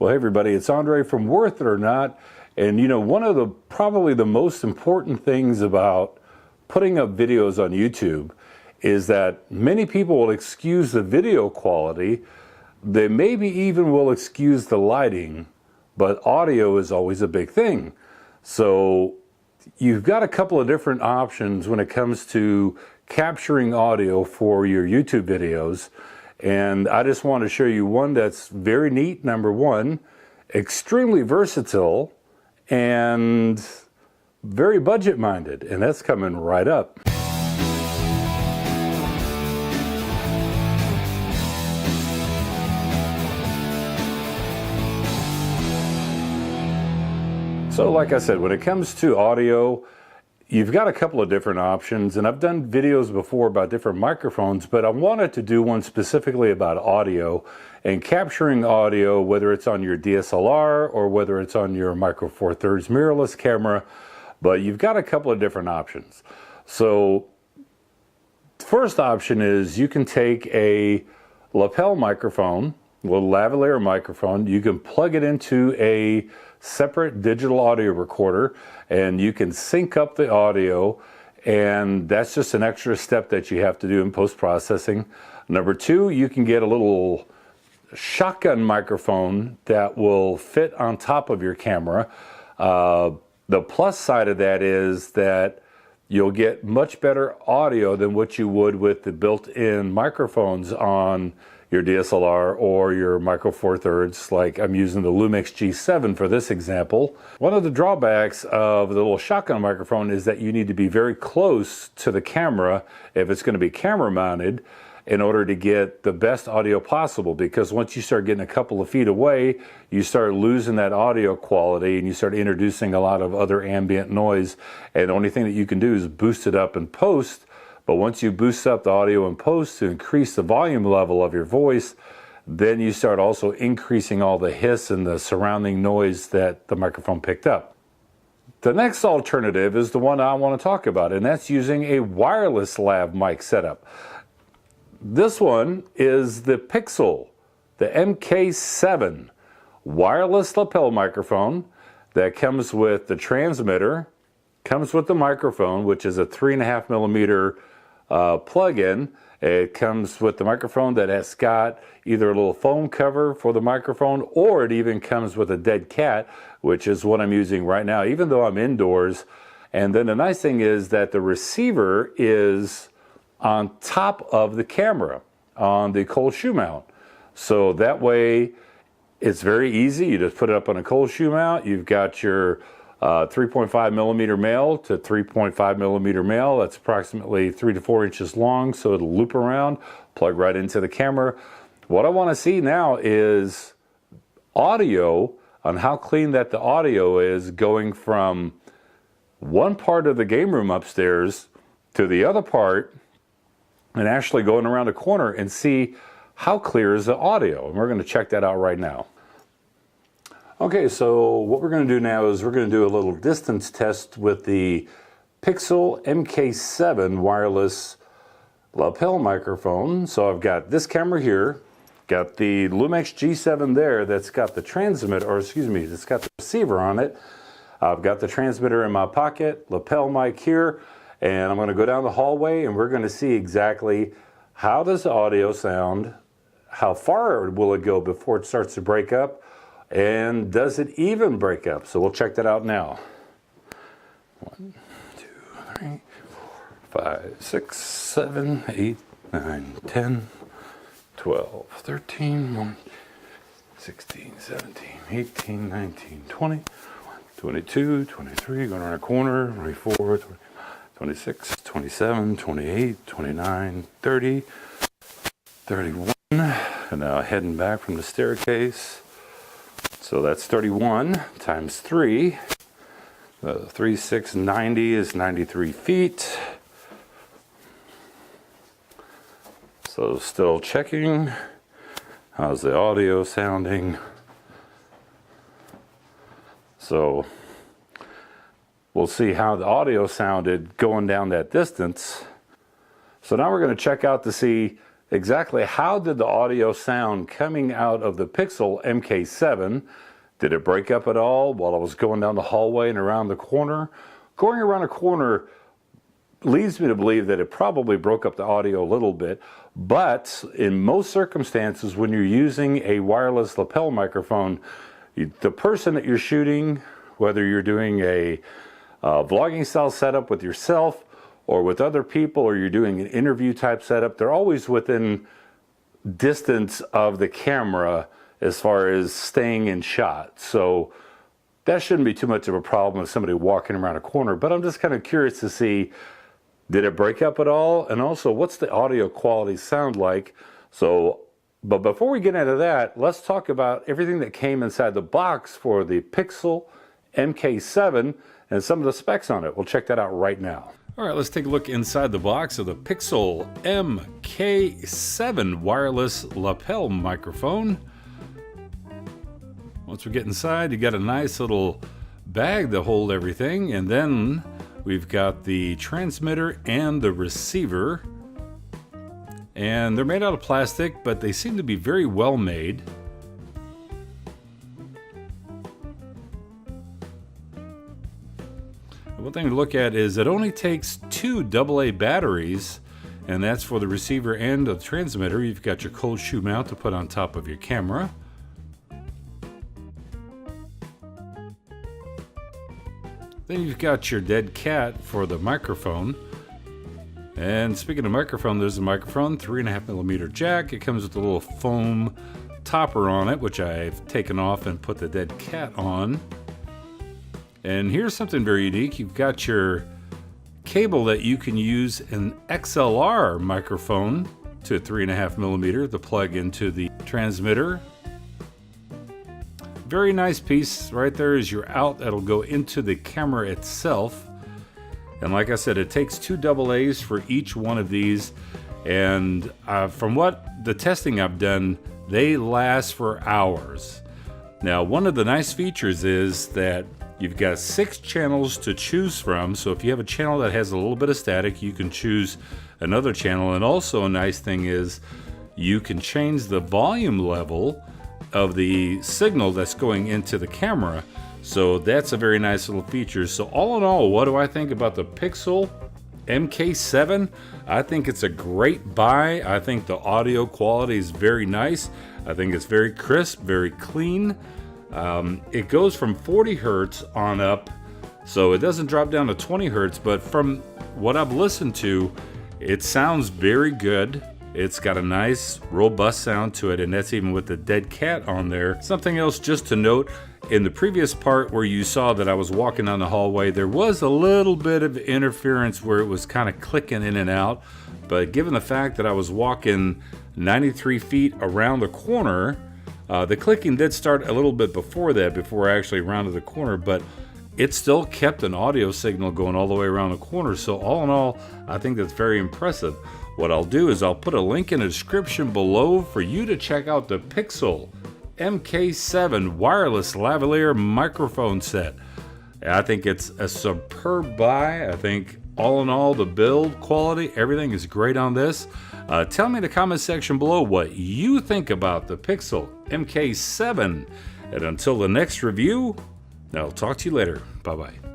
Well, hey everybody, it's Andre from Worth It or Not. And you know, one of the probably the most important things about putting up videos on YouTube is that many people will excuse the video quality. They maybe even will excuse the lighting, but audio is always a big thing. So you've got a couple of different options when it comes to capturing audio for your YouTube videos. And I just want to show you one that's very neat, number one, extremely versatile, and very budget-minded, and that's coming right up. So like I said, when it comes to audio, you've got a couple of different options, and I've done videos before about different microphones, but I wanted to do one specifically about audio and capturing audio, whether it's on your DSLR or whether it's on your Micro Four Thirds mirrorless camera, but you've got a couple of different options. So the first option is you can take a lapel microphone, a little lavalier microphone, you can plug it into a separate digital audio recorder and you can sync up the audio, and that's just an extra step that you have to do in post-processing. Number two, you can get a little shotgun microphone that will fit on top of your camera. The plus side of that is that you'll get much better audio than what you would with the built-in microphones on your DSLR or your Micro Four Thirds, like I'm using the Lumix G7 for this example. One of the drawbacks of the little shotgun microphone is that you need to be very close to the camera if it's going to be camera mounted in order to get the best audio possible, because once you start getting a couple of feet away, you start losing that audio quality and you start introducing a lot of other ambient noise, and the only thing that you can do is boost it up in post. But once you boost up the audio in post to increase the volume level of your voice, then you start also increasing all the hiss and the surrounding noise that the microphone picked up. The next alternative is the one I want to talk about, and that's using a wireless lav mic setup. This one is the PiXeL, the MK-7 wireless lapel microphone that comes with the transmitter, comes with the microphone, which is a 3.5 millimeter plug-in. It comes with the microphone that has got either a little foam cover for the microphone, or it even comes with a dead cat, which is what I'm using right now, even though I'm indoors. And then the nice thing is that the receiver is on top of the camera on the cold shoe mount. So that way it's very easy. You just put it up on a cold shoe mount. You've got your 3.5 millimeter male to 3.5 millimeter male. That's approximately 3 to 4 inches long, so it'll loop around, plug right into the camera. What I want to see now is audio, on how clean that the audio is going from one part of the game room upstairs to the other part, and actually going around a corner and see how clear is the audio. And we're going to check that out right now. Okay, so what we're going to do now is we're going to do a little distance test with the PiXeL MK-7 wireless lapel microphone. So I've got this camera here, got the Lumix G7 there that's got the transmitter, or excuse me, that's got the receiver on it. I've got the transmitter in my pocket, lapel mic here, and I'm going to go down the hallway and we're going to see exactly how does the audio sound, how far will it go before it starts to break up, and does it even break up? So we'll check that out now. 1, 2, 3, 4, 5, 6, 7, 8, 9, 10, 12, 13, 1, 16, 17, 18, 19, 20, 22, 23, going around a corner, 24, 26, 27, 28, 29, 30, 31, and now heading back from the staircase. So that's 31 times 3. 3, 6, 90 is 93 feet. So still checking. How's the audio sounding? So we'll see how the audio sounded going down that distance. So now we're going to check out to see exactly how did the audio sound coming out of the PiXeL MK-7. Did it break up at all while I was going down the hallway and around the corner? Going around a corner leads me to believe that it probably broke up the audio a little bit, but in most circumstances when you're using a wireless lapel microphone, the person that you're shooting, whether you're doing a vlogging style setup with yourself or with other people, or you're doing an interview type setup, they're always within distance of the camera as far as staying in shot. So that shouldn't be too much of a problem with somebody walking around a corner, but I'm just kind of curious to see, did it break up at all? And also, what's the audio quality sound like? But before we get into that, let's talk about everything that came inside the box for the PiXeL MK-7 and some of the specs on it. We'll check that out right now. All right, let's take a look inside the box of the PiXeL MK-7 wireless lapel microphone. Once we get inside, you got a nice little bag to hold everything, and then we've got the transmitter and the receiver. And they're made out of plastic, but they seem to be very well made. One thing to look at is it only takes 2 AA batteries, and that's for the receiver and the transmitter. You've got your cold shoe mount to put on top of your camera. Then you've got your dead cat for the microphone. And speaking of microphone, there's a microphone, 3.5mm jack. It comes with a little foam topper on it, which I've taken off and put the dead cat on. And here's something very unique. You've got your cable that you can use an XLR microphone to 3.5mm to plug into the transmitter. Very nice piece. Right there is your out that'll go into the camera itself. And like I said, it takes 2 AA's for each one of these. And from what the testing I've done, they last for hours. Now, one of the nice features is that you've got 6 channels to choose from. So if you have a channel that has a little bit of static, you can choose another channel. And also a nice thing is you can change the volume level of the signal that's going into the camera. So that's a very nice little feature. So all in all, what do I think about the PiXeL MK-7? I think it's a great buy. I think the audio quality is very nice. I think it's very crisp, very clean. It goes from 40 hertz on up, so it doesn't drop down to 20 hertz, but from what I've listened to, it sounds very good. It's got a nice, robust sound to it, and that's even with the dead cat on there. Something else just to note, in the previous part where you saw that I was walking down the hallway, there was a little bit of interference where it was kind of clicking in and out, but given the fact that I was walking 93 feet around the corner, the clicking did start a little bit before that, before I actually rounded the corner, but it still kept an audio signal going all the way around the corner. So all in all, I think that's very impressive. What I'll do is I'll put a link in the description below for you to check out the PiXeL MK-7 wireless lavalier microphone set. I think it's a superb buy. I think all in all, the build quality, everything is great on this. Tell me in the comment section below what you think about the PiXeL MK-7. And until the next review, I'll talk to you later. Bye-bye.